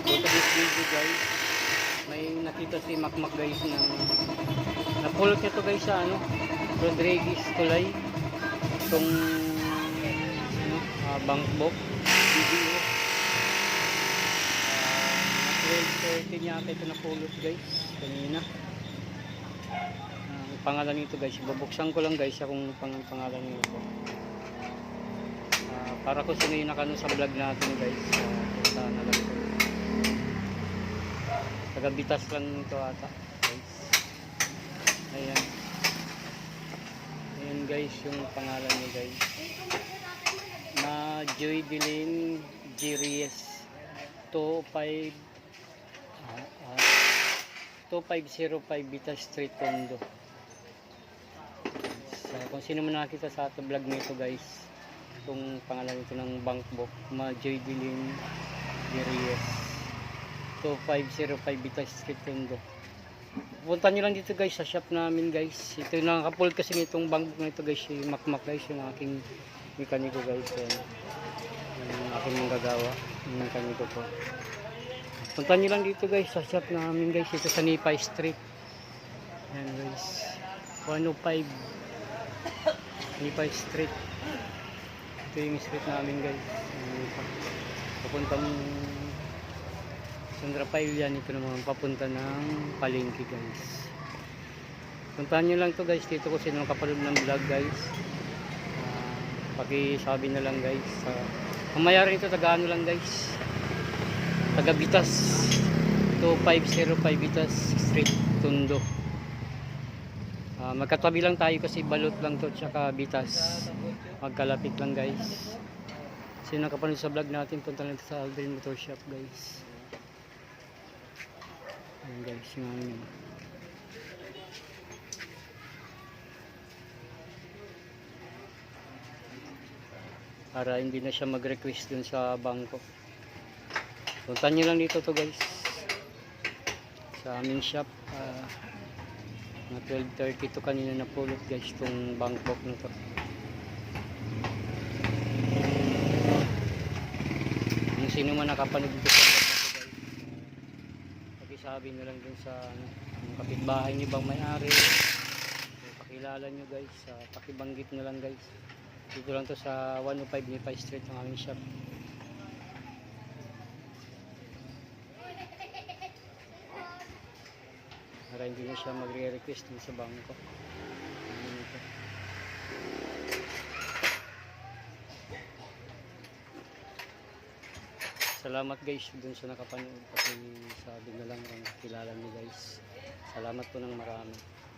Punta this video guys, may nakita si Makmak guys na napulot niya to guys sa Rodriguez Tulay, itong Bangkok video. Na 12:30 niya ito napulot guys kanina. Ang pangalan nito guys, babuksan ko lang guys kung pangalan nito. Para kung sino yung nakano sa vlog natin guys, punta na lang ito. Tagabitas lang ito ata guys. Ayan. Ayan guys yung pangalan niya guys. Na Joy Dilin Gires 2505 Bita Street Tondo. So, kung sino man nakita sa ating vlog nito guys, itong pangalan ito ng Bangkok, Ma Joy Dilin Gires 2505 Bita Street Tondo. Punta nyo lang dito guys sa shop namin guys. Ito yung nakakapult kasi nitong Bangkok na ito guys, yung Makmak guys, yung aking mekaniko guys. Yung aking manggagawa, yung mekaniko po. Punta nyo lang dito guys sa shop namin guys, ito sa Nipay Street. Ayan guys, 105 Nipay Street. Ito yung street namin guys. Papuntang Sandra Pailian, ito naman papunta ng Palengke guys. Puntahan nyo lang to guys dito kung sino kapanood ng vlog guys. Pakisabi na lang guys. Ang mayari nito taga ano lang guys, taga Bitas 2505 Bitas Street Tondo. Magkatabi lang tayo kasi balot lang to tsaka Bitas, magkalapit lang guys. Sino nakapanood sa vlog natin, punta lang sa Aldrin Motor Shop guys. Ayan guys yung ano, para hindi na siya mag-request dun sa bangko. Punta nyo lang dito to guys sa aming shop. Mga 12:30 to kanina na pulot guys itong Bangkok na to. Kung sino man nakapanood dito sa vlog na to guys, pakisabi nyo lang dun sa yung kapitbahay nyo bang may-ari, pakilala nyo guys, pakibanggit nyo lang guys. Dito lang to sa 105 Nipay Street ang aming shop. Para hindi na siya magre-request din sa bangko. Salamat guys dun sa nakapanood, kasi sabi na lang ang kilala niyo guys. Salamat po ng marami.